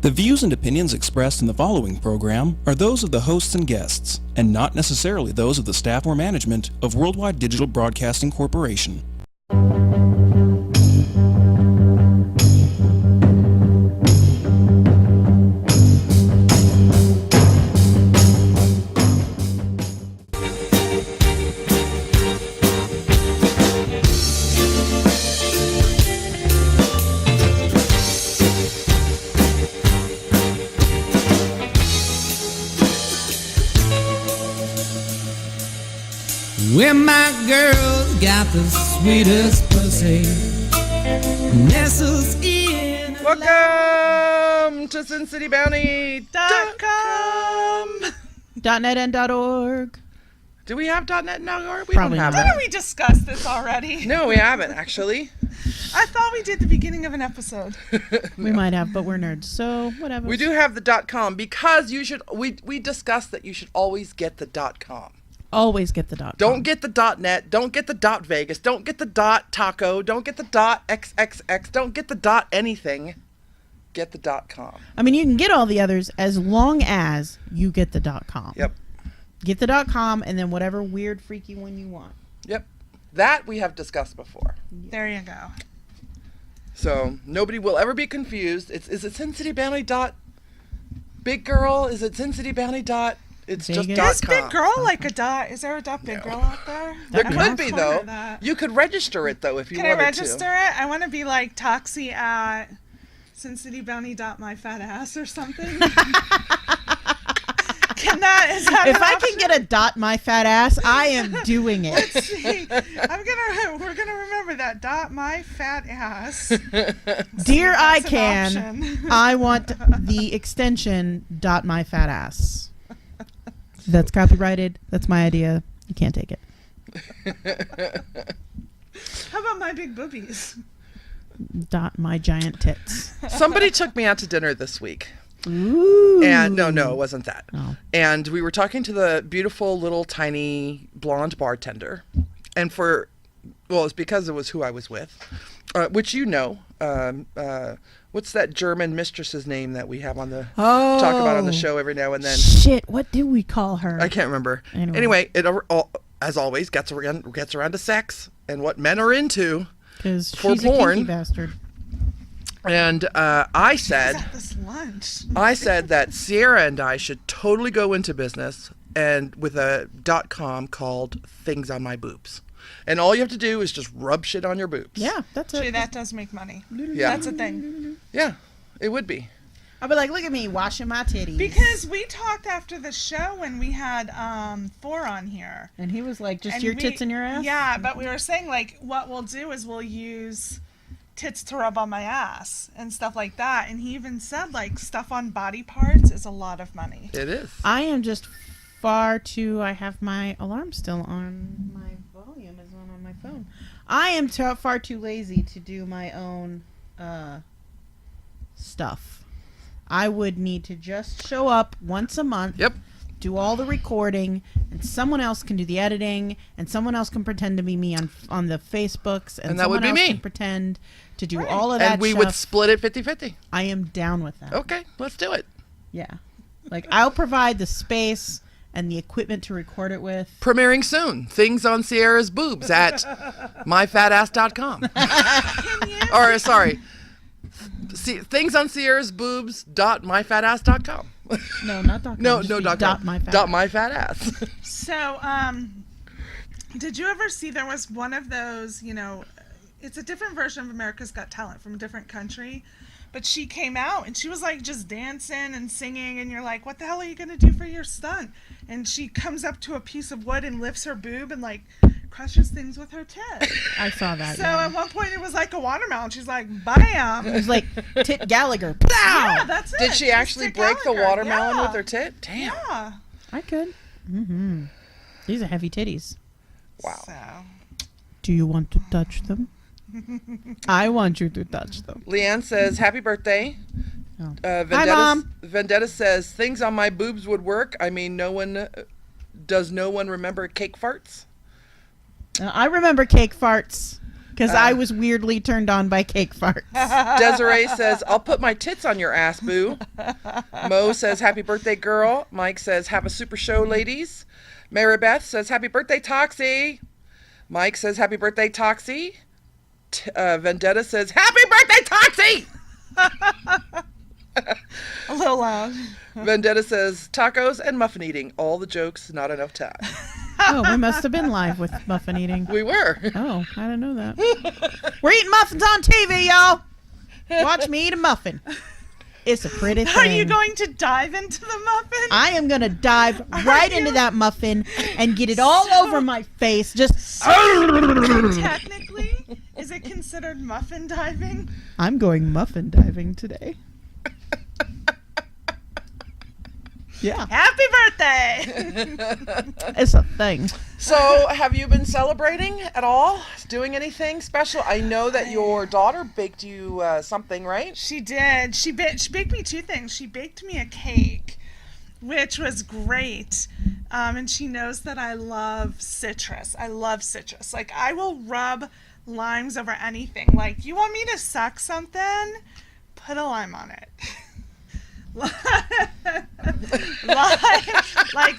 The views and opinions expressed in the following program are those of the hosts and guests, and not necessarily those of the staff or management of Worldwide Digital Broadcasting Corporation. Well, my girl's got the sweetest pussy. Nestles in. Welcome to SinCityBounty.com. .net and .org. Do we have .net and .org? We Probably don't have not. that. Didn't we discuss this already? No, we haven't actually. I thought we did the beginning of an episode. We might have, but we're nerds, so whatever. We do have the .com because you should. We discussed that you should always get the .com. Always get the .com. Don't get the .net. Don't get the .vegas. Don't get the .taco. Don't get the .xxx. Don't get the .anything. Get the .com. I mean, you can get all the others as long as you get the .com. Yep. Get the .com and then whatever weird, freaky one you want. Yep. That we have discussed before. There you go. So nobody will ever be confused. Is it SinCityBounty Big Girl? Is it SinCityBounty It's Vegas? just Is .com. Big Girl like a dot? Is there a dot Big Girl out there? There That'd be could awesome. be though. That. You could register it though if you Can I wanted register to. it? I want to be like Toxi at SinCityBounty.myfatass or something. Is that If an I option? can get a .my fat ass, I am doing it. Let's see. We're gonna remember that my fat ass. Dear I That's an can, option. I want the extension .my fat ass. That's copyrighted. That's my idea. You can't take it. How about my big boobies? .my giant tits. Somebody took me out to dinner this week. Ooh. And no, it wasn't that. Oh. And we were talking to the beautiful little tiny blonde bartender. And it's because it was who I was with, which you know. What's that German mistress's name that we have on the talk about on the show every now and then? Shit, what do we call her? I can't remember. Anyway, it as always gets around to sex and what men are into. Because for she's porn. a kinky bastard. And I said, At this lunch. that Sierra and I should totally go into business and with a .com called Things on My Boobs. And all you have to do is just rub shit on your boobs. Yeah, that's Actually, it. that does make money. Yeah. That's a thing. Yeah, it would be. I'll be like, look at me washing my titties. Because we talked after the show when we had 4 on here. And he was like, just And your tits and your ass? Yeah, but we were saying, like, what we'll do is we'll use tits to rub on my ass and stuff like that. And he even said, like, stuff on body parts is a lot of money. It is. I am just far too... I have my alarm still on. My volume is on my phone. I am far too lazy to do my own stuff. I would need to just show up once a month. Yep. Do all the recording, and someone else can do the editing, and someone else can pretend to be me on the Facebooks, and that would someone be else me. can pretend to do all of that And we stuff. would split it 50-50. I am down with that. Okay, let's do it. Yeah. Like, I'll provide the space and the equipment to record it with. Premiering soon. Things on Sierra's boobs at myfatass.com. Or, sorry. Things on Sierra's boobs.myfatass.com. No, not .com. No, just no, be .com. .my fat. Dot my fat ass. So, did you ever see there was one of those, it's a different version of America's Got Talent from a different country, but she came out and she was like just dancing and singing, and you're like, what the hell are you going to do for your stunt? And she comes up to a piece of wood and lifts her boob and like crushes things with her tit. I saw that. So yeah. at one point it was like a watermelon. She's like, bam. It was like Tit Gallagher. Yeah, that's it. Did she It was actually Dick break the Gallagher. watermelon Yeah. with her tit? Damn. Yeah. I could. Mm-hmm. These are heavy titties. Wow. So. Do you want to touch them? I want you to touch them. Leanne says, happy birthday. Oh. Vendetta, Hi, Mom. Vendetta says, things on my boobs would work. I mean, does no one remember cake farts? I remember cake farts. Because I was weirdly turned on by cake farts. Desiree says, I'll put my tits on your ass, boo. Mo says, happy birthday, girl. Mike says, have a super show, ladies. Mary Beth says, happy birthday, Toxi. Mike says, happy birthday, Toxi. Vendetta says, happy birthday, Toxi! A little loud. Vendetta says, tacos and muffin eating. All the jokes, not enough time. Oh, we must have been live with muffin eating. We were. Oh, I didn't know that. We're eating muffins on TV, y'all. Watch me eat a muffin. It's a pretty thing. Are you going to dive into the muffin? I am going to dive right into that muffin and get it all over my face. Just. Technically, is it considered muffin diving? I'm going muffin diving today. Yeah. Happy birthday! It's a thing. So, have you been celebrating at all? Doing anything special? I know that your daughter baked you something, right? She did. She baked me 2 things. She baked me a cake, which was great. And she knows that I love citrus. I love citrus. Like, I will rub limes over anything. Like, you want me to suck something? Put a lime on it.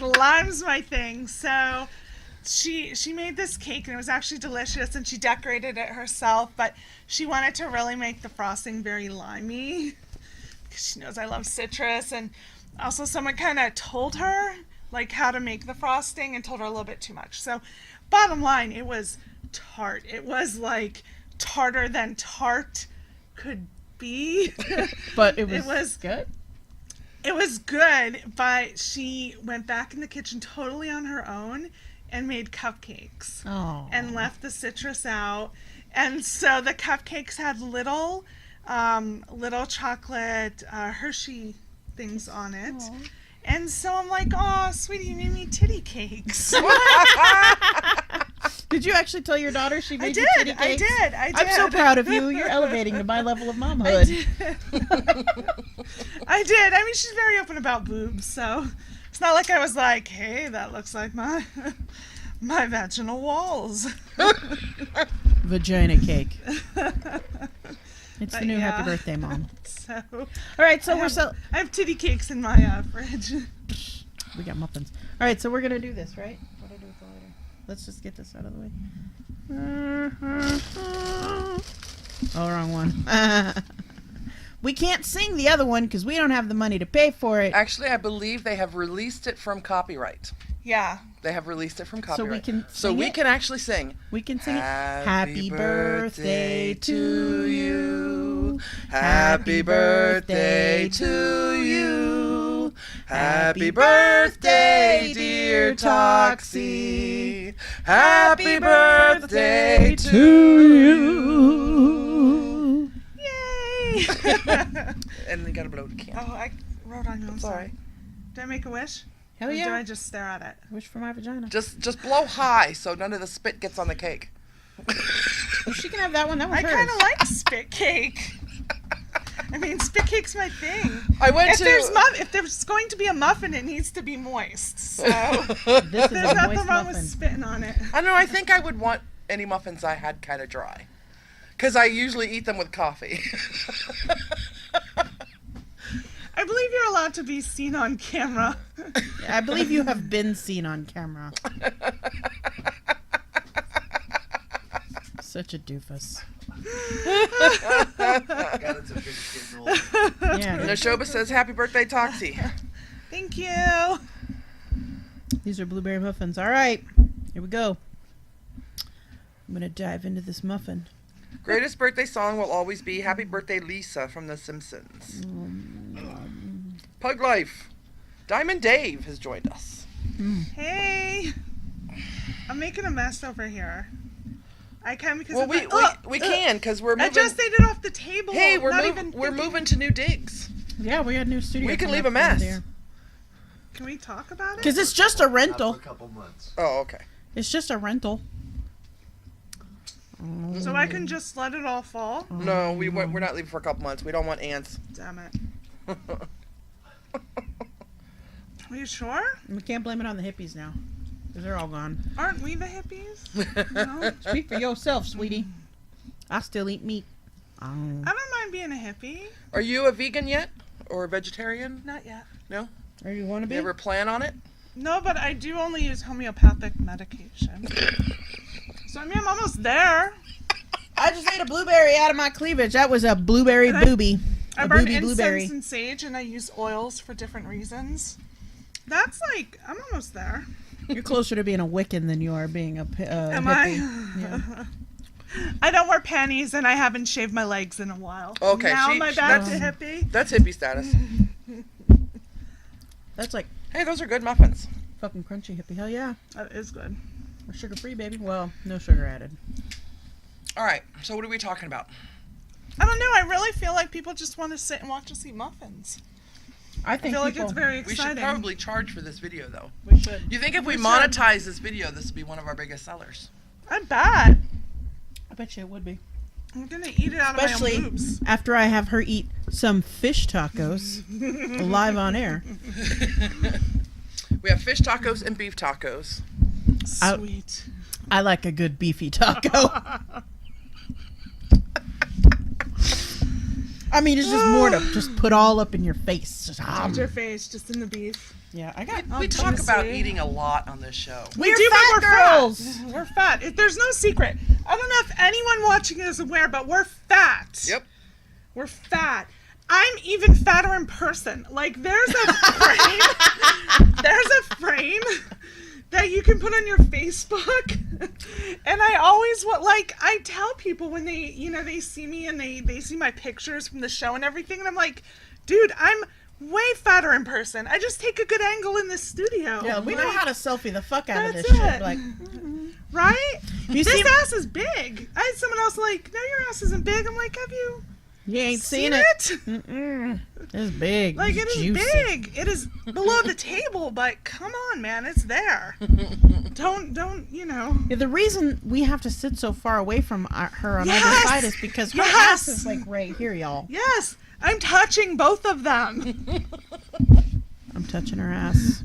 Lime's my thing. So she made this cake, and it was actually delicious, and she decorated it herself, but she wanted to really make the frosting very limey because she knows I love citrus. And also someone kind of told her like how to make the frosting and told her a little bit too much. So bottom line, it was tart. It was like tarter than tart could be. But it was good. It was good, but she went back in the kitchen totally on her own and made cupcakes. Oh. And left the citrus out. And so the cupcakes had little chocolate Hershey things on it. Aww. And so I'm like, oh, sweetie, you made me titty cakes. Did you actually tell your daughter she made you titty cakes? I did. I'm so proud of you. You're elevating to my level of momhood. I did. I mean, she's very open about boobs, so it's not like I was like, hey, that looks like my vaginal walls. Vagina cake. It's the new happy birthday, Mom. So, all right, so I have titty cakes in my fridge. We got muffins. All right, so we're gonna do this, right? What do I do with the lighter? Let's just get this out of the way. Oh, wrong one. We can't sing the other one because we don't have the money to pay for it. Actually, I believe they have released it from copyright. Yeah. They have released it from copyright. So we can actually sing. We can sing it. Happy birthday to you. Happy birthday to you. Happy birthday, dear Toxi. Happy birthday to you. Yay! And they gotta blow the candle. Oh, I wrote on you. I'm sorry. Sorry. Did I make a wish? Hell Or yeah. do I just stare at it? Wish for my vagina. Just blow high so none of the spit gets on the cake. Well, she can have that one. That one's I hers. kind of like spit cake. I mean, spit cake's my thing. If there's going to be a muffin, it needs to be moist. So This is there's a nothing moist wrong muffin. with spitting on it. I don't know. I think I would want any muffins I had kind of dry. Because I usually eat them with coffee. I believe you're allowed to be seen on camera. I believe you have been seen on camera. Such a doofus. Yeah. Nashoba says, happy birthday, Toxi. Thank you. These are blueberry muffins. All right. Here we go. I'm going to dive into this muffin. Greatest birthday song will always be Happy Birthday, Lisa from The Simpsons. Pug Life. Diamond Dave has joined us. Hey. I'm making a mess over here. I can because Well, we can because we're moving. I just ate it off the table. Hey, we're we're moving to new digs. Yeah, we got a new studio. We can coming leave a up mess. there. Can we talk about it? Because it's just a rental. For a couple months. Oh, okay. It's just a rental. So I can just let it all fall? No, we're not leaving for a couple months. We don't want ants. Damn it. Are you sure? We can't blame it on the hippies now. Because they're all gone. Aren't we the hippies? No? Speak for yourself, sweetie. I still eat meat. I don't mind being a hippie. Are you a vegan yet? Or a vegetarian? Not yet. No? Or you want to Do be? you ever plan on it? No, but I do only use homeopathic medication. So, I mean, I'm almost there. I just ate a blueberry out of my cleavage. That was a blueberry And boobie. I A burn boobie incense blueberry. and sage, and I use oils for different reasons. That's like, I'm almost there. You're closer to being a Wiccan than you are being a Am hippie. I? Yeah. I don't wear panties, and I haven't shaved my legs in a while. Okay, Now she- am I back to that's- hippie? That's hippie status. That's like Hey, those are good muffins. fucking crunchy hippie. Hell yeah. That is good. We're sugar free, baby. Well, no sugar added. All right, so what are we talking about? I don't know. I really feel like people just want to sit and watch us eat muffins. I I think feel like people, it's very We should exciting. probably charge for this video, though. we should. You think if we We should. monetize this video, this would be one of our biggest sellers? I bet. I bet you it would be. I'm going to eat it out Especially of my own boobs. after I have her eat some fish tacos live on air. We have fish tacos and beef tacos. Sweet. I like a good beefy taco. I mean, it's just more to just put all up in your face. Just, Put your face just in the beef. yeah, I got. We talk about juicy. eating a lot on this show. We're do, but fat we're girls. Fat. We're fat. There's no secret. I don't know if anyone watching is aware, but we're fat. Yep. We're fat. I'm even fatter in person. Like, there's a frame. There's a frame that you can put on your Facebook. And I always I tell people when they, they see me and they see my pictures from the show and everything, and I'm like, dude, I'm way fatter in person. I just take a good angle in the studio. Yeah, we know how to selfie the fuck out of this That's shit. it. Like, Right? You This see- ass is big. I had someone else like, no, your ass isn't big. I'm like, have you you ain't seen seen it? Mm-mm. It's big. Like, it It's is juicy. big. It is below the table, but come on, man, it's there. Don't, Yeah, the reason we have to sit so far away from her on either Yes! side is because her Yes! ass is like right here, y'all. Yes, I'm touching both of them. I'm touching her ass.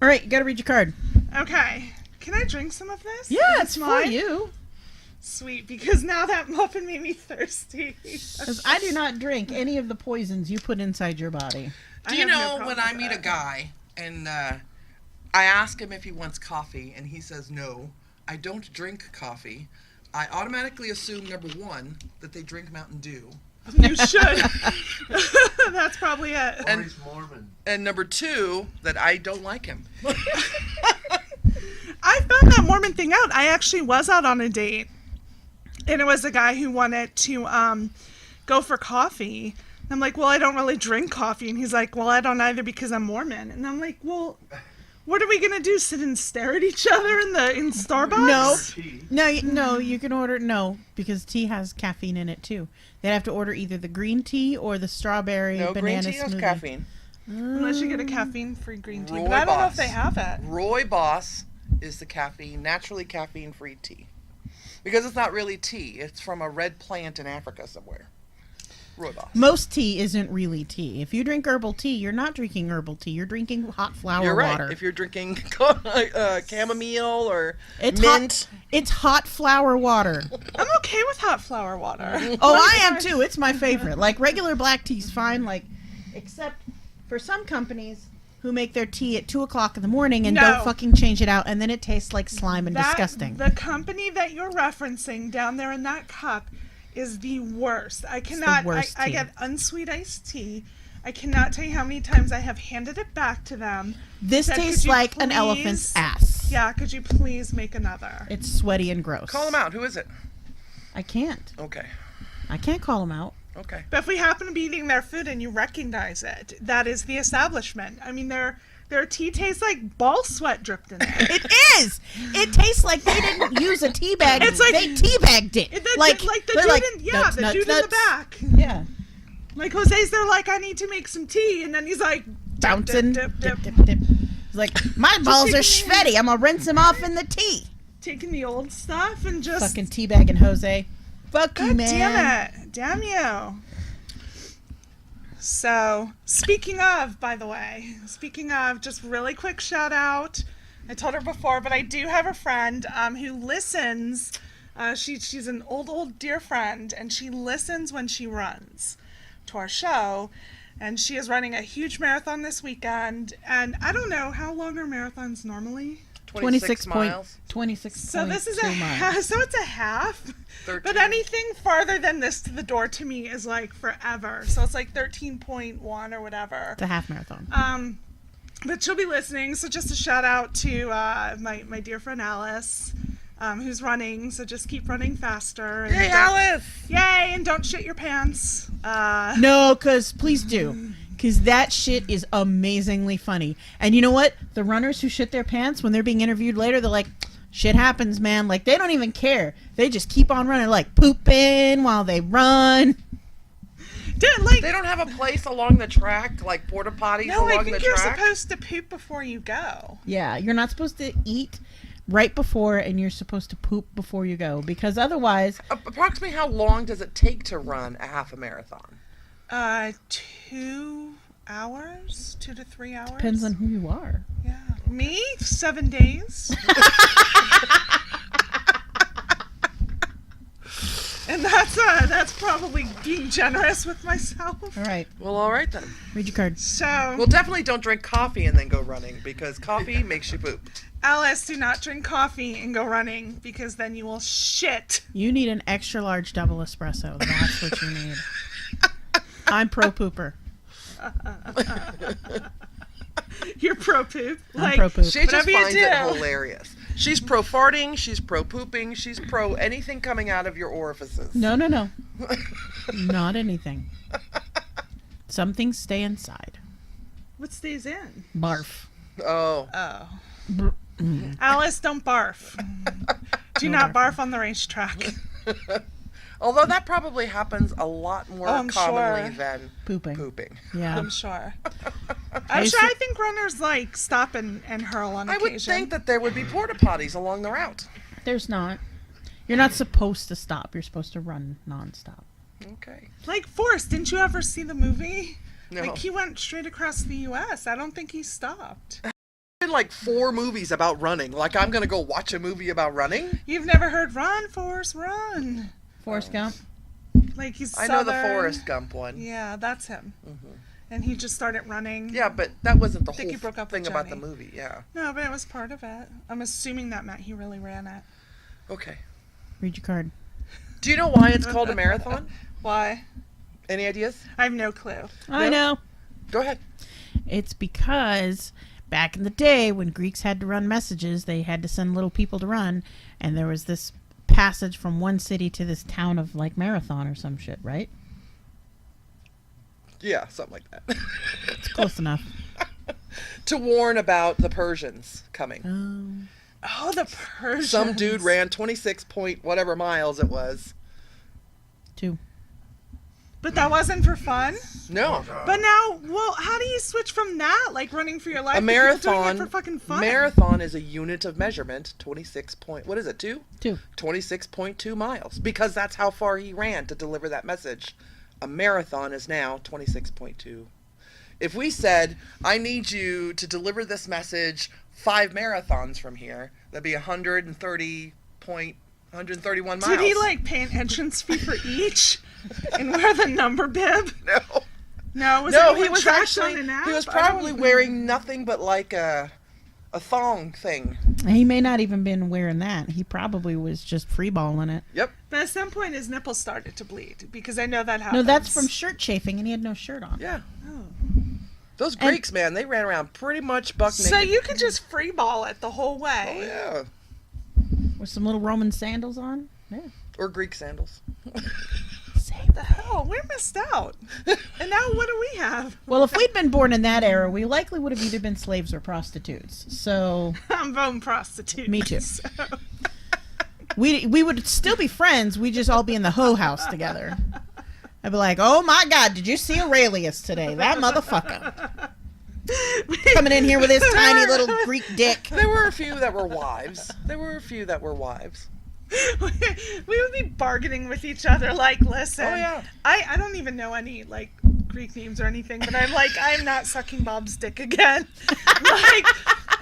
All right, you gotta read your card. Okay. Can I drink some of this? Yeah, it's for mine? you. Sweet, because now that muffin made me thirsty. Because I do not drink any of the poisons you put inside your body. Do I you have no know problem when I with meet that. a guy and I ask him if he wants coffee and he says no, I don't drink coffee, I automatically assume, number one, that they drink Mountain Dew. You should. That's probably it. And- he's Mormon. And number two, that I don't like him. I found that Mormon thing out. I actually was out on a date, and it was a guy who wanted to go for coffee. I'm like, well, I don't really drink coffee. And he's like, well, I don't either because I'm Mormon. And I'm like, well, what are we going to do? Sit and stare at each other in Starbucks? No. Tea. No, you can order because tea has caffeine in it too. They have to order either the green tea or the strawberry No, green banana tea has smoothie. caffeine. Unless you get a caffeine-free green tea. Roy But I don't know if Boss. they have it. Roy Boss is the naturally caffeine-free tea. Because it's not really tea. It's from a red plant in Africa somewhere. Roy Boss. Most tea isn't really tea. If you drink herbal tea, you're not drinking herbal tea. You're drinking hot flower You're right. water. If you're drinking chamomile or It's mint. It's hot flower water. I'm okay with hot flower water. Oh, I am too. It's my favorite. Like regular black tea's fine. Like, except for some companies who make their tea at 2:00 in the morning and No. don't fucking change it out, and then it tastes like slime and disgusting. The company that you're referencing down there in that cup is the worst. I cannot. worst I tea. get unsweet iced tea. I cannot tell you how many times I have handed it back to them. This Said, tastes "Could you like an please-" elephant's ass. Yeah, could you please make another? It's sweaty and gross. Call them out. Who is it? I can't. Okay. I can't call them out. Okay. But if we happen to be eating their food and you recognize it, that is the establishment. I mean, their tea tastes like ball sweat dripped in it. It is. It tastes like they didn't use a tea bag. It's like- they teabagged it. The like dude they're like, in, yeah, nuts, the nuts, dude in nuts. the back. Yeah. Like Jose's there, like I need to make some tea, and then he's like Bouncing. dip, dip, Dip, dip. dip, dip. It's like my balls are taking sweaty. I'm gonna rinse them off in the tea. taking the old stuff and just Fucking teabagging Jose. Fuck you, God man. damn it. Damn you. So, speaking of, just really quick shout out. I told her before, but I do have a friend who listens She's an old dear friend, and she listens when she runs to our show. And she is running a huge marathon this weekend. And I don't know, how long are marathons normally? 26 miles. 26. So this is a miles. so it's a half. 13. But anything farther than this to the door to me is like forever. So it's like 13.1 or whatever. It's a half marathon. But she'll be listening. So just a shout out to my dear friend Alice, who's running. So just keep running faster. And Yay, Alice! Yay! And don't shit your pants. No, because please do. Because that shit is amazingly funny. And you know what? The runners who shit their pants, when they're being interviewed later, they're like, shit happens, man. Like, they don't even care. They just keep on running, like, pooping while they run. Dude, like, They don't have a place along the track, like porta potties no, I along think the you're track? supposed to poop before you go. Yeah, you're not supposed to eat right before, and you're supposed to poop before you go. Because otherwise... Approximately how long does it take to run a half a marathon? 2 hours, 2 to 3 hours. Depends on who you are. Yeah. Me, 7 days. And that's probably being generous with myself. All right, Well, all right then. read your card. So, Well, definitely don't drink coffee and then go running because coffee makes you poop. Alice, do not drink coffee and go running because then you will shit. You need an extra large double espresso. That's what you need. I'm pro pooper. You're pro poop. I'm pro poop. She just Whatever you finds it do. hilarious. She's pro farting, she's pro pooping, she's pro anything coming out of your orifices. No. Not anything. Some things stay inside. What stays in? Barf. Oh. Oh. Alice, don't barf. Do not barf on the racetrack. Although that probably happens a lot more Oh, I'm commonly sure. than Pooping. Yeah. I'm sure. I think runners like stop and hurl on I occasion. would think that there would be porta potties along the route. There's not. You're not supposed to stop. You're supposed to run nonstop. Okay. Like Forrest, didn't you ever see the movie? No. Like he went straight across the U.S. I don't think he stopped. Been like 4 movies about running. Like I'm gonna go watch a movie about running. You've never heard "Run, Forrest, Run"? Forrest Gump. Like he's I know the Southern. Forrest Gump one. Yeah, that's him. And he just started running. Yeah, but that wasn't the I think he whole broke up thing with about the Johnny. movie. Yeah. No, but it was part of it. I'm assuming that meant he really ran it. Okay. Read your card. Do you know why it's called a marathon? Why? Any ideas? I have no clue. I know. Go ahead. It's because back in the day when Greeks had to run messages, they had to send little people to run, and there was this passage from one city to this town of like Marathon or some shit, right? Yeah, something like that. It's close enough. To warn about the Persians coming. Oh, the Persians. Some dude ran 26 point whatever miles it was. 2. But that wasn't for fun? No. But now, well, how do you switch from that, like running for your life, A to people doing marathon. it for fucking fun? Marathon is a unit of measurement. 26 point. What is it? 2? 2. 26.2 miles. Because that's how far he ran to deliver that message. A marathon is now 26.2. If we said, I need you to deliver this message 5 marathons from here, that'd be 131 miles. Did he like pay an entrance fee for each and wear the number bib? No. No, was No, anyone he was tracked on actually, an app? he was I don't probably know. wearing nothing but like a thong thing. He may not even been wearing that. He probably was just freeballing it. Yep. But at some point, his nipples started to bleed because I know that No, happens. that's from shirt chafing, and he had no shirt on. Yeah. Oh. Those Greeks, man, they ran around pretty much buck naked. So you could just free ball it the whole Oh, way. yeah. With some little Roman sandals on. Yeah. Or Greek sandals. Same. The hell, we're missed out. And now what do we have? Well, if we'd been born in that era, we likely would have either been slaves or prostitutes. So I'm voting prostitute. Me too. So. we would still be friends. We'd just all be in the hoe house together. I'd be like, oh my God, did you see Aurelius today? That motherfucker. Coming in here with his tiny little Greek dick. There were a few that were wives. We would be bargaining with each other like, listen, Oh, yeah. I don't even know any like Greek names or anything, but I'm like, I'm not sucking Bob's dick again. Like,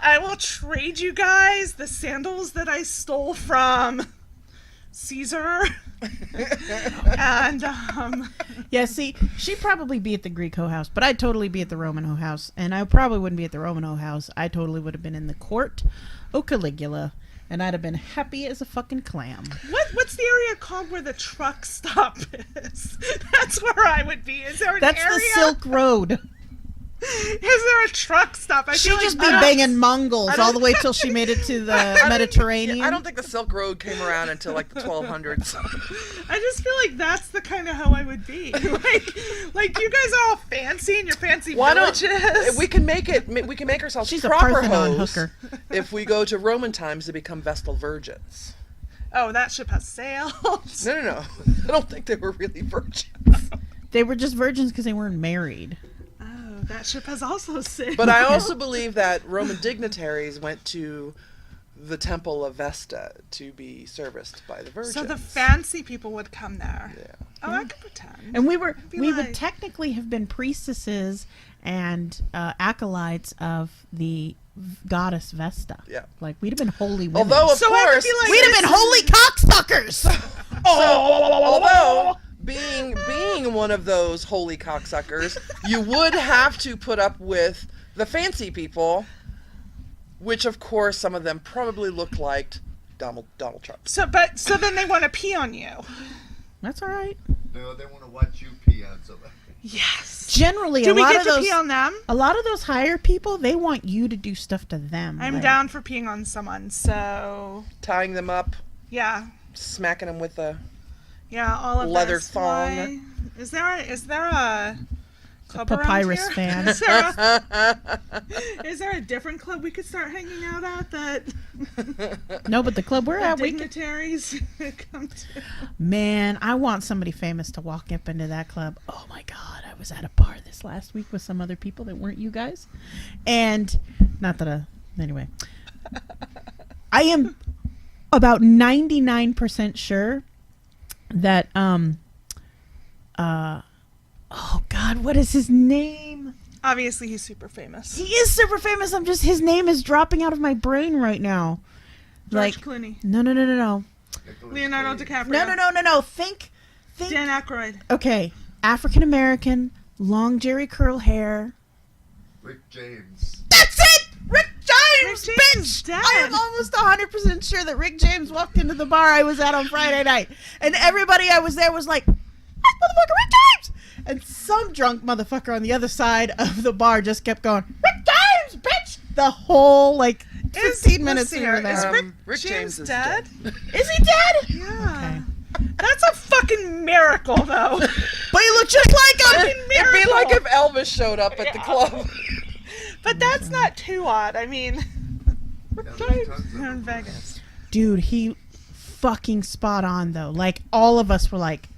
I will trade you guys the sandals that I stole from Caesar. And Yeah, see, she'd probably be at the Greek Ho House, but I'd totally be at the Roman Ho House. And I probably wouldn't be at the Roman Ho House. I totally would have been in the court of Caligula, and I'd have been happy as a fucking clam. what's the area called where the truck stop is? That's where I would be. Is there an That's area? the Silk Road. Is there a truck stop? She'd just be banging Mongols all the way till she made it to the Mediterranean. I don't think the Silk Road came around until like the 1200s. I just feel like that's the kind of hoe I would be. like you guys are all fancy in your fancy villages. We can make ourselves She's a proper Parthenon hoes hooker. if we go to Roman times to become Vestal virgins. Oh, that ship has sailed. No. I don't think they were really virgins. They were just virgins because they weren't married. Oh, that ship has also sailed. But I also believe that Roman dignitaries went to the temple of Vesta to be serviced by the virgins. So the fancy people would come there. Yeah. Oh, I could pretend. And we Be would like- technically have been priestesses and acolytes of the goddess Vesta. Yeah. Like, we'd have been holy women. Although, of So I would course, be like- we'd have been holy cocksuckers! although being one of those holy cocksuckers, you would have to put up with the fancy people, which of course some of them probably looked like Donald Trump. So then they want to pee on you. That's all right. No, they want to watch you pee on somebody. Yes. Generally, Do a we lot get of to those pee on them? a lot of those higher people, they want you to do stuff to them. I'm Like, down for peeing on someone. So Tying them up, yeah, smacking them with a all of Leather this. Why- thong. Is there a club around papyrus here? fan. Is there a different club we could start hanging out at that No, but the club we're at, we could, dignitaries come to? man, I want somebody famous to walk up into that club. Oh my God, I was at a bar this last week with some other people that weren't you guys. And not that anyway. I am about 99% sure that oh God, what is his name? Obviously, he's super famous. He is super famous. His name is dropping out of my brain right now. George Clooney, No. Leonardo DiCaprio, No. Think. Dan Aykroyd. Okay, African American, long Jerry curl hair. Rick James. That's it! Rick James, Rick James is bitch! dead. I am almost 100% sure that Rick James walked into the bar I was at on Friday night. And everybody I was there was like, motherfucker, Rick James! And some drunk motherfucker on the other side of the bar just kept going, Rick James, bitch! The whole, 15 minutes we were Is there. Rick James dead? Is he dead? Yeah. That's a fucking miracle, though. But he looked just like him! It'd be like if Elvis showed up at the club. But that's not too odd. I mean, Yeah, there's tons of you're in them. Vegas. Dude, he fucking spot on, though. Like, all of us were like,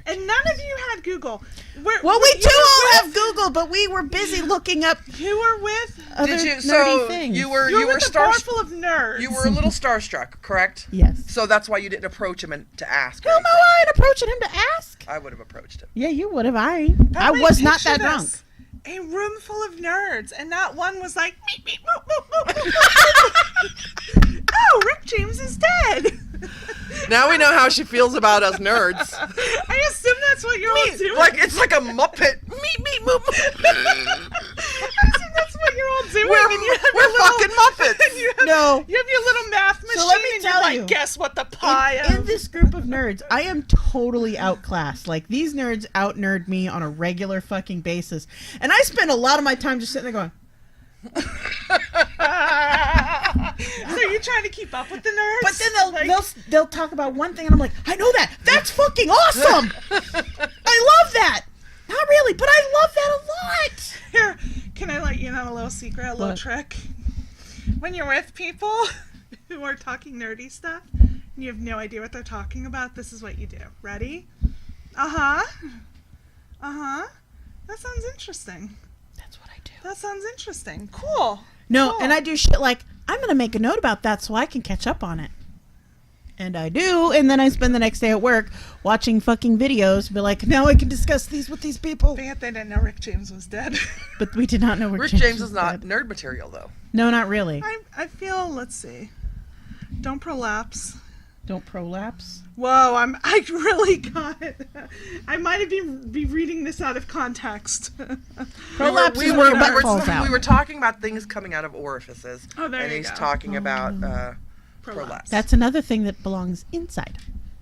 And none of you had Google. well, we do all have Google, but we were busy looking up You were with. other Did you? nerdy So things. you were You were with a bar star. full of nerds. You were a little starstruck, correct? Yes. So that's why you didn't approach him to ask. or Hell no, anything. I ain't approaching him to ask. I would have approached him. Yeah, you would have. I But was wait, not picture that drunk. this. A room full of nerds, and not one was like, meep, meep, moop, moop, moop, moop. Oh, Rick James is dead. Now we know how she feels about us nerds. I assume that's what you're all doing. Like it's like a Muppet. Meep, moop. I assume that's what you're all doing. We're and you have your little- fucking Muppets. You have, No. you have your little math machine, So let me and tell you're like, you. guess what the pie In of. this group of nerds, I am totally outclassed. Like, these nerds out-nerd me on a regular fucking basis. And I spend a lot of my time just sitting there going, So you're trying to keep up with the nerds? but then they'll talk about one thing, and I'm like, I know that. That's fucking awesome. I love that. Not really, but I love that a lot. Here, can I let you in on a little secret, a little What? trick? When you're with people who are talking nerdy stuff, and you have no idea what they're talking about, this is what you do. Ready? Uh-huh. That sounds interesting. That's what I do. That sounds interesting. Cool. No, Cool. and I do shit like, I'm going to make a note about that so I can catch up on it. And I do, and then I spend the next day at work watching fucking videos, be like, now I can discuss these with these people. But yet they didn't know Rick James was dead. But we did not know Rick James is not dead. nerd material though. No, not really. I feel, let's see. Don't prolapse. Don't prolapse. Whoa, I really got it. I might have been be reading this out of context. Prolapse we is were, when your we, butt were, falls out. we were talking about things coming out of orifices. Oh, there and you he's go. talking about prolapse. That's another thing that belongs inside.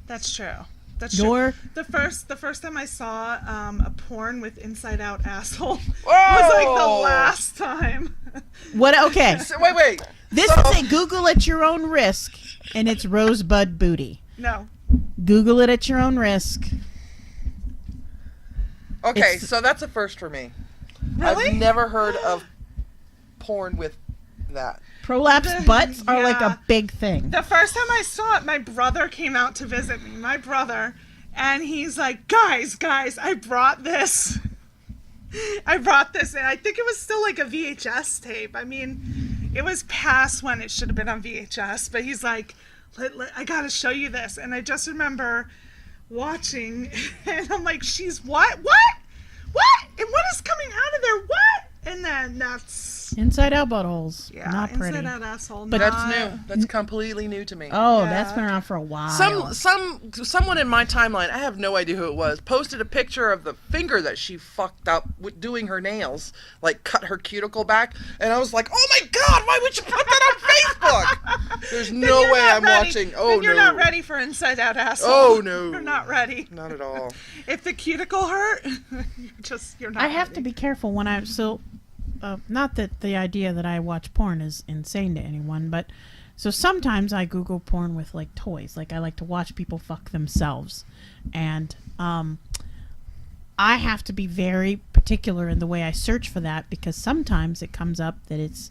That's true. That's Your true. The first time I saw a porn with inside out asshole Whoa! was like the last time. what? Okay, So, wait. this is a Google at your own risk, and it's rosebud booty. No. Google it at your own risk. Okay, It's- so that's a first for me. Really? I've never heard of porn with that. Prolapse butts are like Yeah. a big thing. The first time I saw it, my brother came out to visit me. My brother, and he's like, "Guys, I brought this. I brought this, and I think it was still like a VHS tape. I mean, it was past when it should have been on VHS, but he's like, I gotta show you this." And I just remember watching, and I'm like, "She's what? And what is coming out of there? What?" And then that's Inside out buttholes. yeah, Not pretty. inside out asshole. But- That's not- new. That's completely new to me. Oh, Yeah. that's been around for a while. Someone in my timeline, I have no idea who it was, posted a picture of the finger that she fucked up with doing her nails, like cut her cuticle back, and I was like, "Oh my god, why would you put that on Facebook?" There's Then no you're way not I'm ready. watching. Oh Then no. you're not ready for inside out asshole. Oh no. You're not ready. Not at all. If the cuticle hurt, you're not. I have ready. to be careful when not that the idea that I watch porn is insane to anyone, but so sometimes I Google porn with like toys. Like I like to watch people fuck themselves, and I have to be very particular in the way I search for that because sometimes it comes up that it's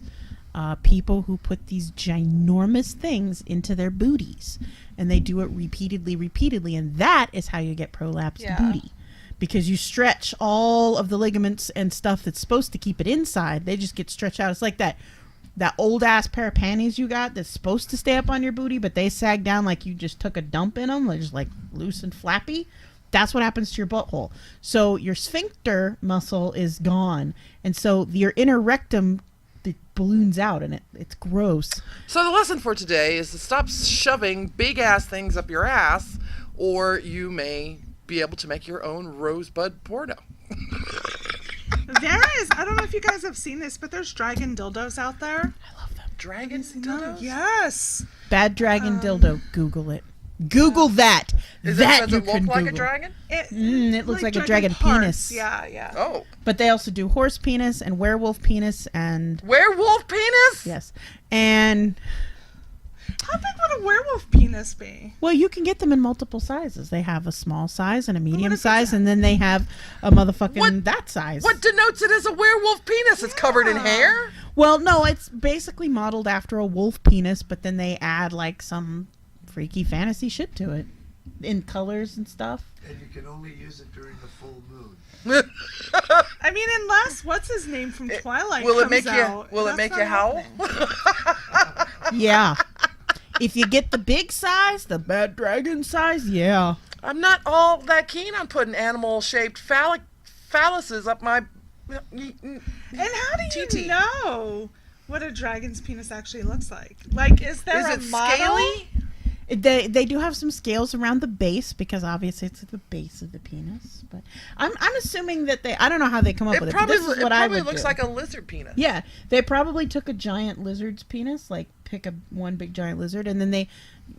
people who put these ginormous things into their booties, and they do it repeatedly, and that is how you get prolapsed Yeah. booty. Because you stretch all of the ligaments and stuff that's supposed to keep it inside. They just get stretched out. It's like that old ass pair of panties you got that's supposed to stay up on your booty, but they sag down like you just took a dump in them. They're just like loose and flappy. That's what happens to your butthole. So your sphincter muscle is gone, and so your inner rectum it balloons out, and it's gross. So the lesson for today is to stop shoving big ass things up your ass, or you may be able to make your own rosebud porno. There is. I don't know if you guys have seen this, but there's dragon dildos out there. Dragon dildos? Yes. Bad dragon dildo. Google it. Google that. Does that it you look can like a Google. dragon? It looks like a dragon parts. penis. Yeah, yeah. Oh. But they also do horse penis and werewolf penis and Werewolf penis? yes. And How big would a werewolf penis be? well, you can get them in multiple sizes. They have a small size and a medium if it's size, and then they have a motherfucking What- that size. What denotes it as a werewolf penis? It's covered in hair? Well, no, it's basically modeled after a wolf penis, but then they add like some freaky fantasy shit to it in colors and stuff. And you can only use it during the full moon. I mean, unless what's his name from Twilight Will it comes make out, you will it that's make not you howl? happening. Yeah. If you get the big size, the bad dragon size, yeah. I'm not all that keen on putting animal-shaped phalluses up my. And how do you TT. know what a dragon's penis actually looks like? Like, is there Is a it model? scaly? They do have some scales around the base because obviously it's at the base of the penis. But I'm assuming that I don't know how they come up It with it. probably, But this is it what I probably would looks do. like a lizard penis. Yeah, they probably took a giant lizard's penis, like pick one big giant lizard, and then they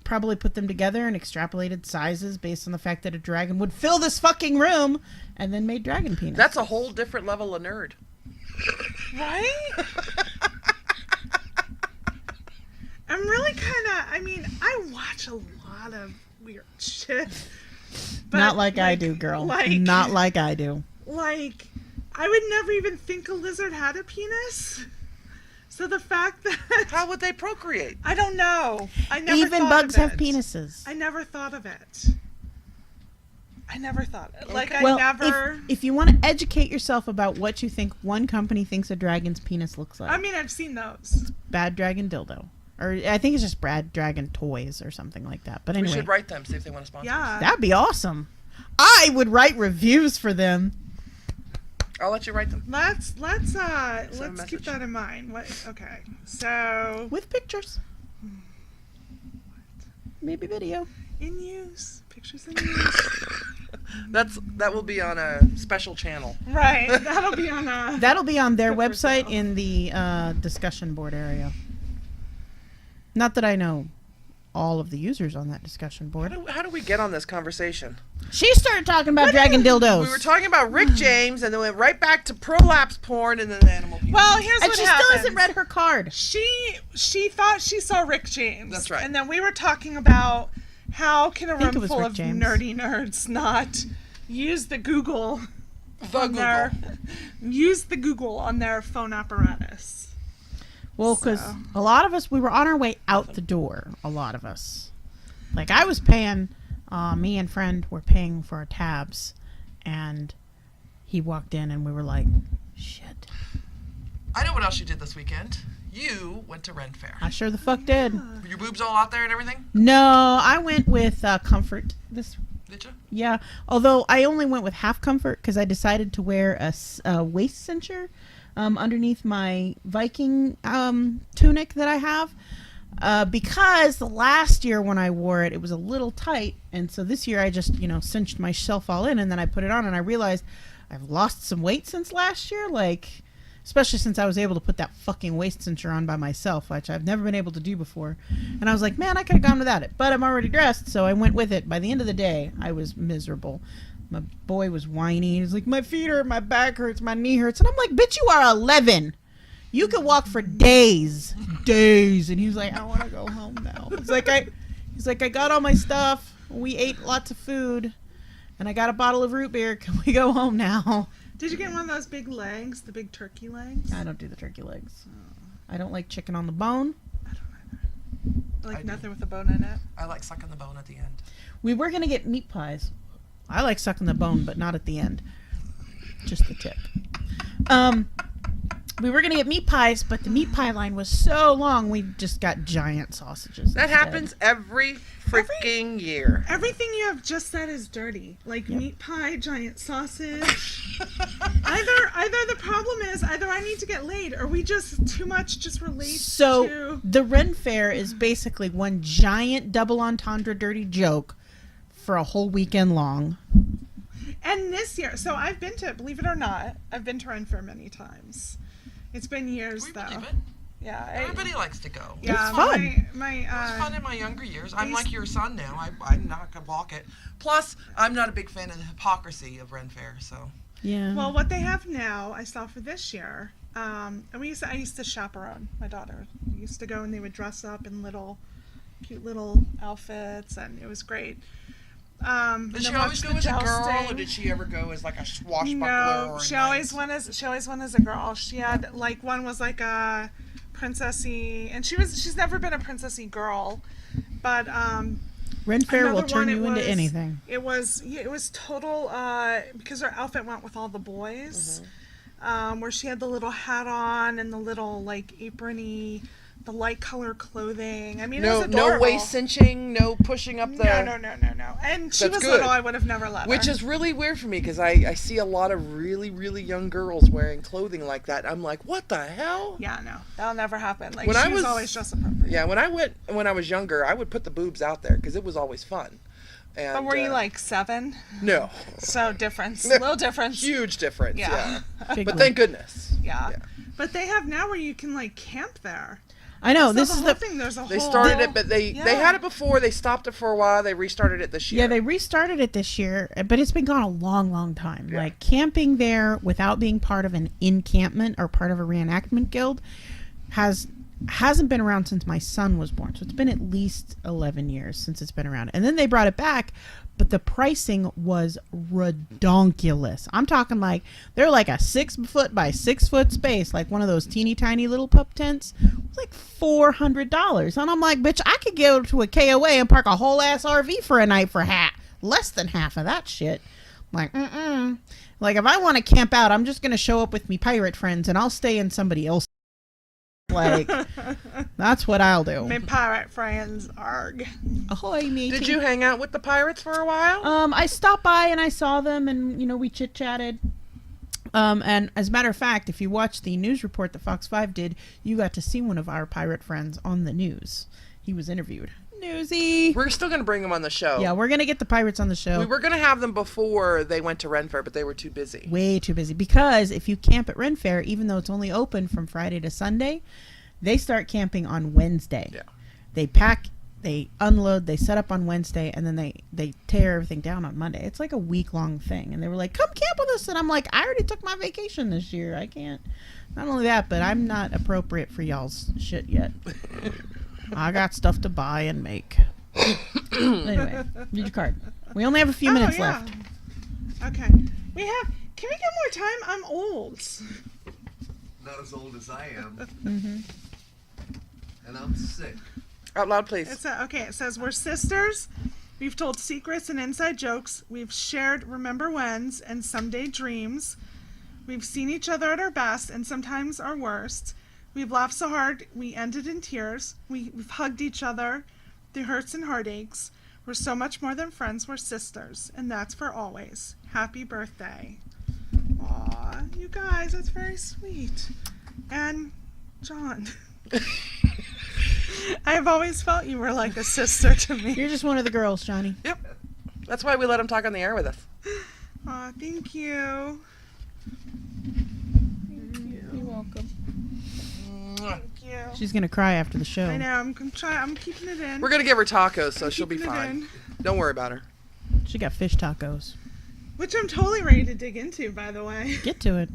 probably put them together and extrapolated sizes based on the fact that a dragon would fill this fucking room, and then made dragon penis. That's a whole different level of nerd. Right? I'm really kind of, I mean, I watch a lot of weird shit. But not like I do, girl. Not like I do. Like, I would never even think a lizard had a penis. So the fact that... How would they procreate? I don't know. I never Even thought bugs of have it. penises. I never thought of it. I never thought of it. Like, Well, I never... if you want to educate yourself about what you think one company thinks a dragon's penis looks like, I mean, I've seen those. Bad Dragon Dildo. Or I think it's just Bad Dragon Toys or something like that. But We anyway, should write them, see if they want to sponsor us. Yeah. that'd be awesome. I would write reviews for them. I'll let you write them. Let's keep message. that in mind. Okay. So With pictures. maybe video. In use. Pictures in use. That will be on a special channel. Right. That'll be on a... That'll be on their Good for website sale. in the discussion board area. Not that I know all of the users on that discussion board. How do we get on this conversation? She started talking about dragon dildos. We were talking about Rick James, and then went right back to prolapse porn, and then animal people. Well, here's and what she happened. still hasn't read her card. She thought she saw Rick James. That's right. And then we were talking about how can a think it room was full Rick of James. nerdy nerds not use the Google use the Google on their phone apparatus. Well, because So. a lot of us, we were on our way out the door. A lot of us. Like, I was paying, me and friend were paying for our tabs, and he walked in, and we were like, shit. I know what else you did this weekend. You went to Ren Fair. I sure the fuck did. Were your boobs all out there and everything? No, I went with Comfort this. Did you? Yeah, although I only went with half Comfort because I decided to wear a waist cincher underneath my Viking tunic that I have. Because the last year when I wore it, it was a little tight, and so this year I just, cinched myself all in, and then I put it on, and I realized I've lost some weight since last year, especially since I was able to put that fucking waist cincher on by myself, which I've never been able to do before. And I was like, man, I could have gone without it, but I'm already dressed, so I went with it. By the end of the day, I was miserable. My boy was whiny. He was like, my feet hurt, my back hurts, my knee hurts, and I'm like, bitch, you are 11. You could walk for days. And he was like, I want to go home now. He's like, I got all my stuff. We ate lots of food, and I got a bottle of root beer. Can we go home now? Did you get one of those big legs, the big turkey legs? I don't do the turkey legs. I don't like chicken on the bone. Like nothing with a bone in it? I like sucking the bone at the end. We were going to get meat pies. I like sucking the bone, but not at the end. Just the tip. We were going to get meat pies, but the meat pie line was so long, we just got giant sausages. That instead. happens every freaking year. Everything you have just said is dirty. Like meat pie, giant sausage. either the problem is either I need to get laid or we just too much just relate So to... the Ren Fair is basically one giant double entendre dirty joke for a whole weekend long. And this year, so I've been to, believe it or not, I've been to Ren Fair many times. It's been years We though. believe it. Yeah. Everybody likes to go. Yeah, It's fun. It was fun in my younger years. I'm like your son now. I'm not going to balk it. Plus, I'm not a big fan of the hypocrisy of Ren Fair, so. Yeah. Well, what they have now, I saw for this year, and I used to chaperone my daughter. We used to go and they would dress up in cute little outfits, and it was great. Did she always go as a girl, or did she ever go as like a swashbuckler? No, or a she knight? always went as a girl. She had one was like a princessy, and she's never been a princessy girl, but Ren Fair will another turn one, you it into was- anything. It was total because her outfit went with all the boys, where she had the little hat on and the little like aprony, the light color clothing. I mean, it was No adorable. waist cinching, no pushing up the. No. And she That's was good. little. I would have never let Which her. is really weird for me because I see a lot of really, really young girls wearing clothing like that. I'm like, what the hell? Yeah, no, that'll never happen. Like When she I was was- always dressed appropriate. Yeah, when I was younger, I would put the boobs out there because it was always fun. And, But were you like 7? No. So difference, little difference. Huge difference. Yeah. Yeah. Big But one. thank goodness. Yeah. Yeah. But they have now where you can like camp there. I know. So This the is whole the thing. There's a They whole. started it, but they Yeah. had it before. They stopped it for a while. They restarted it this year. Yeah, they restarted it this year, but it's been gone a long, long time. Yeah. Like camping there without being part of an encampment or part of a reenactment guild hasn't been around since my son was born. So it's been at least 11 years since it's been around. And then they brought it back, but the pricing was redonkulous. I'm talking like they're like a 6 foot by 6 foot space, like one of those teeny tiny little pup tents. It was like $400. And I'm like, bitch, I could go to a KOA and park a whole ass RV for a night for less than half of that shit. I'm like, like if I want to camp out, I'm just gonna show up with me pirate friends and I'll stay in somebody else. Like that's what I'll do. My pirate friends, arg. Ahoy, matey. Did you hang out with the pirates for a while? I stopped by and I saw them, and we chit chatted. And as a matter of fact, if you watch the news report that Fox 5 did, you got to see one of our pirate friends on the news. He was interviewed. Snoozy. We're still going to bring them on the show. Yeah, we're going to get the pirates on the show. We were going to have them before they went to Ren Fair, but they were too busy. Way too busy. Because if you camp at Ren Fair, even though it's only open from Friday to Sunday, they start camping on Wednesday. Yeah. They pack, they unload, they set up on Wednesday, and then they tear everything down on Monday. It's like a week-long thing. And they were like, come camp with us. And I'm like, I already took my vacation this year. I can't. Not only that, but I'm not appropriate for y'all's shit yet. I got stuff to buy and make. Anyway, read your card. We only have a few minutes left. Okay. Can we get more time? I'm old. Not as old as I am. Mm-hmm. And I'm sick. Out loud, please. It says, we're sisters. We've told secrets and inside jokes. We've shared remember whens and someday dreams. We've seen each other at our best and sometimes our worst. We've laughed so hard we ended in tears. We've hugged each other through hurts and heartaches. We're so much more than friends. We're sisters. And that's for always. Happy birthday. Aw, you guys, that's very sweet. And John. I've always felt you were like a sister to me. You're just one of the girls, Johnny. Yep. That's why we let him talk on the air with us. Aw, thank you. You're welcome. Thank you. She's going to cry after the show. I know, I'm keeping it in. We're going to give her tacos, so she'll be Keeping it fine. in. Don't worry about her. She got fish tacos. Which I'm totally ready to dig into, by the way. Get to it.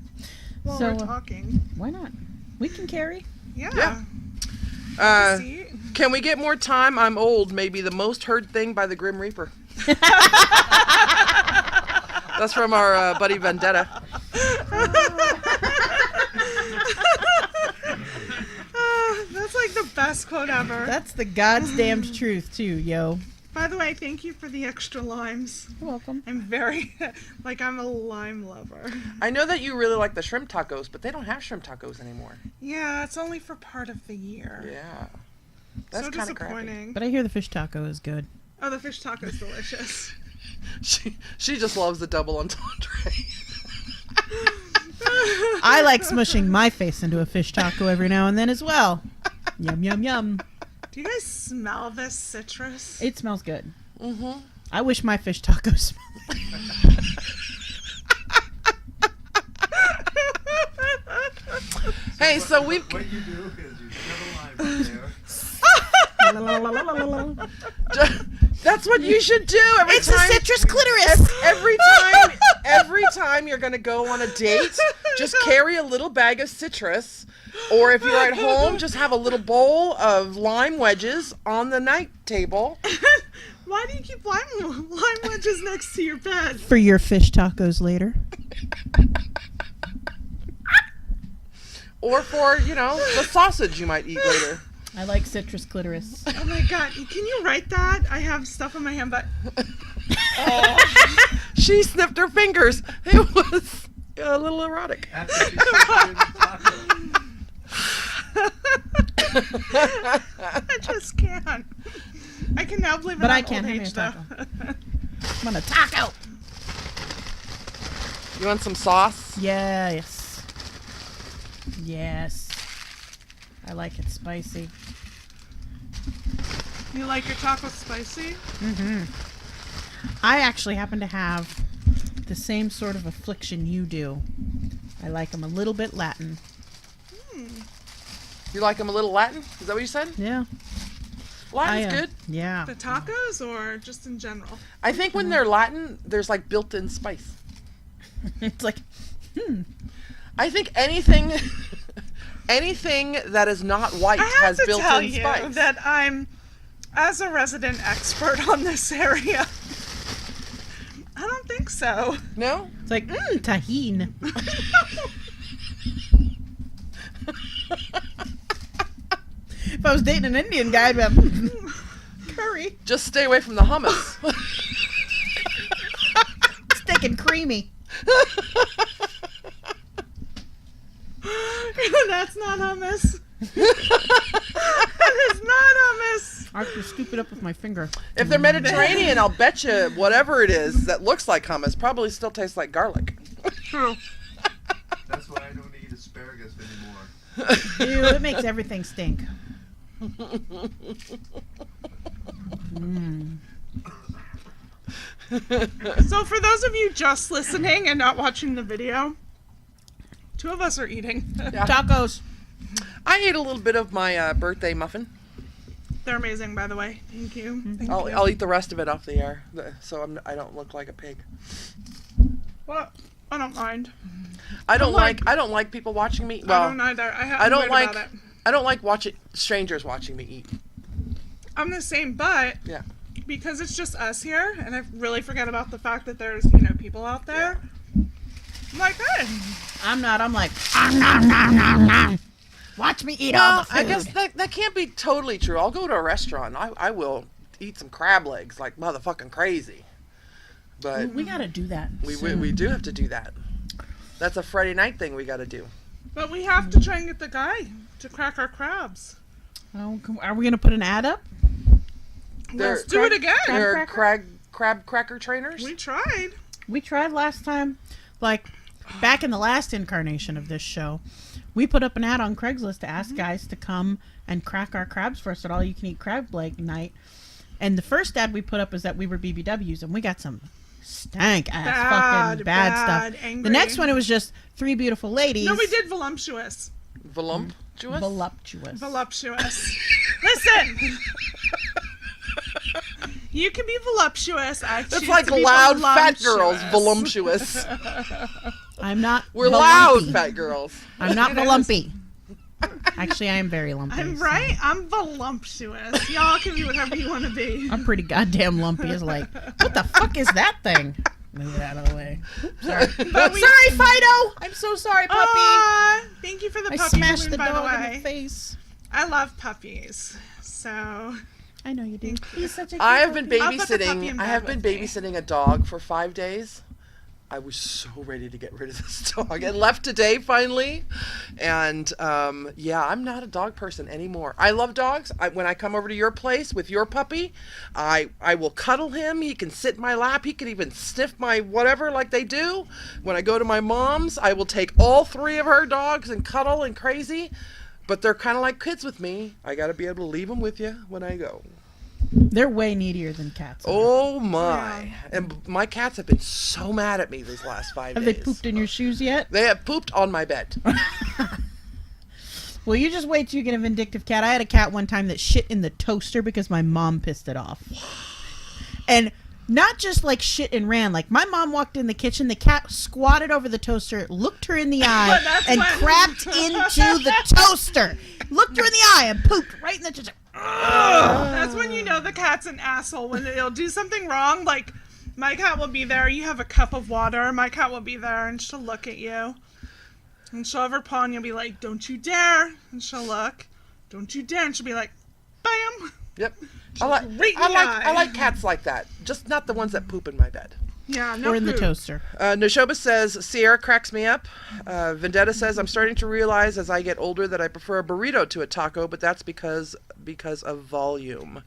While So, we're talking. Why not? We can carry. Yeah. See? Can we get more time? I'm old. Maybe the most heard thing by the Grim Reaper. That's from our buddy Vendetta. That's like the best quote ever. That's the God's damned truth, too, yo. By the way, thank you for the extra limes. You're welcome. I'm very, I'm a lime lover. I know that you really like the shrimp tacos, but they don't have shrimp tacos anymore. Yeah, it's only for part of the year. Yeah. That's so kind of crappy. disappointing. But I hear the fish taco is good. Oh, the fish taco is delicious. She just loves the double entendre. I like smushing my face into a fish taco every now and then as well. Yum, yum, yum. Do you guys smell this citrus? It smells good. Mm-hmm. I wish my fish tacos smelled like Hey, so we've... What you do is you shove a lime in there. That's what you should do every It's time. a citrus clitoris. Every time you're gonna go on a date, just carry a little bag of citrus, or if you're at home, just have a little bowl of lime wedges on the night table. Why do you keep lime wedges next to your bed? For your fish tacos later. Or for, the sausage you might eat later. I like citrus clitoris. Oh my god, can you write that? I have stuff on my hand, but... She snipped her fingers. It was a little erotic. After she stuffed in the taco. I just can't. I can now believe it. But I I'm can't old have me a age, though. taco. I want a taco. You want some sauce? Yes. Yes. I like it spicy. You like your taco spicy? Mm-hmm. I actually happen to have the same sort of affliction you do. I like them a little bit Latin. You like them a little Latin? Is that what you said? Yeah. Latin's good. Yeah. The tacos or just in general? I think when they're Latin, there's like built-in spice. It's like, I think anything that is not white I have has to tell built-in you spice. that I'm, as a resident expert on this area, I don't think so. No? it's like, tahine. If I was dating an Indian guy, I'd be like, curry. Just stay away from the hummus. It's thick and creamy. That's not hummus. That is not hummus. I have to scoop it up with my finger. If they're Mediterranean, I'll bet you whatever it is that looks like hummus probably still tastes like garlic. True. That's why I don't eat asparagus anymore. Ew, it makes everything stink. So for those of you just listening and not watching the video, 2 of us are eating. Tacos. I ate a little bit of my birthday muffin. They're amazing, by the way. Thank you. Thank you. I'll eat the rest of it off the air, so I don't look like a pig. Well, I don't mind. I don't like people watching me. Well, I don't either. I don't like. I don't like strangers watching me eat. I'm the same, but Yeah. because it's just us here, and I really forget about the fact that there's people out there. I'm like, hey. I'm not. I'm like, nom, nom, nom, nom. Watch me eat all the food. I guess that can't be totally true. I'll go to a restaurant. I will eat some crab legs like motherfucking crazy. But we gotta do that. we do have to do that. That's a Friday night thing we got to do. But we have to try and get the guy to crack our crabs. Oh, are we gonna put an ad up? Let's do it again. They're crab cracker trainers. We tried. We tried last time, like back in the last incarnation of this show. We put up an ad on Craigslist to ask guys to come and crack our crabs for us at all-you-can-eat crab leg night. And the first ad we put up was that we were BBWs, and we got some stank-ass fucking bad stuff. Angry. The next one, it was just 3 beautiful ladies. No, we did voluptuous. Voluptuous? Voluptuous. Listen. You can be voluptuous. It's like loud fat girls, voluptuous. I'm not. We're volumpy. loud fat girls. I'm not volumpy. Actually, I am very lumpy. I'm right. I'm voluptuous. Y'all can be whatever you want to be. I'm pretty goddamn lumpy. It's like, what the fuck is that thing? Move it out of the way. Oops, sorry. Sorry, Fido. I'm so sorry, puppy. Thank you for the I puppy smashed balloon, the by dog the in way. the face. I love puppies. So I know you do. He's such a. I have been I'll put the puppy in babysitting. I bed have been with me. babysitting a dog for 5 days. I was so ready to get rid of this dog. It left today finally, and yeah, I'm not a dog person anymore. I love dogs. When I come over to your place with your puppy, I will cuddle him. He can sit in my lap. He can even sniff my whatever like they do. When I go to my mom's, I will take all 3 of her dogs and cuddle and crazy. But they're kind of like kids with me. I got to be able to leave them with you when I go. They're way needier than cats. Oh my! And my cats have been so mad at me these last 5 Have days. they pooped in your shoes yet? They have pooped on my bed. Well, you just wait till you get a vindictive cat. I had a cat one time that shit in the toaster because my mom pissed it off. And not just like shit and ran. Like my mom walked in the kitchen, the cat squatted over the toaster, looked her in the eye, and crapped into the toaster. Looked her in the eye and pooped right in the toaster. That's when you know the cat's an asshole. When it'll do something wrong, like my cat will be there. You have a cup of water. My cat will be there, and she'll look at you, and she'll have her paw, and you'll be like, "Don't you dare!" And she'll look, "Don't you dare!" And she'll be like, "Bam!" Yep. Right in the eye. I like cats like that. Just not the ones that poop in my bed. Yeah, no Or in the poop. toaster. Noshoba says, Sierra cracks me up. Vendetta says, I'm starting to realize as I get older that I prefer a burrito to a taco, but that's because of volume.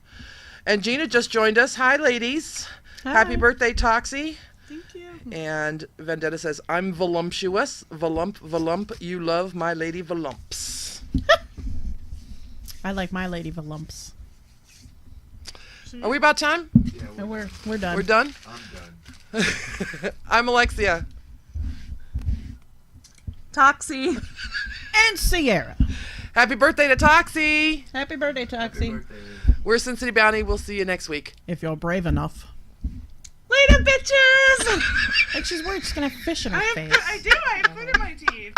And Gina just joined us. Hi, ladies. Hi. Happy birthday, Toxi. Thank you. And Vendetta says, I'm voluptuous. Volump. You love my lady volumps. I like my lady volumps. Are we about time? Yeah, No, we're done. We're done? I'm done. I'm Elexia. Toxi. And Sierra. Happy birthday to Toxi. Happy birthday, Happy Toxi. birthday. We're SinCityBounty. We'll see you next week. If you're brave enough. Later, bitches. Like she's worried she's gonna have fish in her face. I do. I have food in my teeth.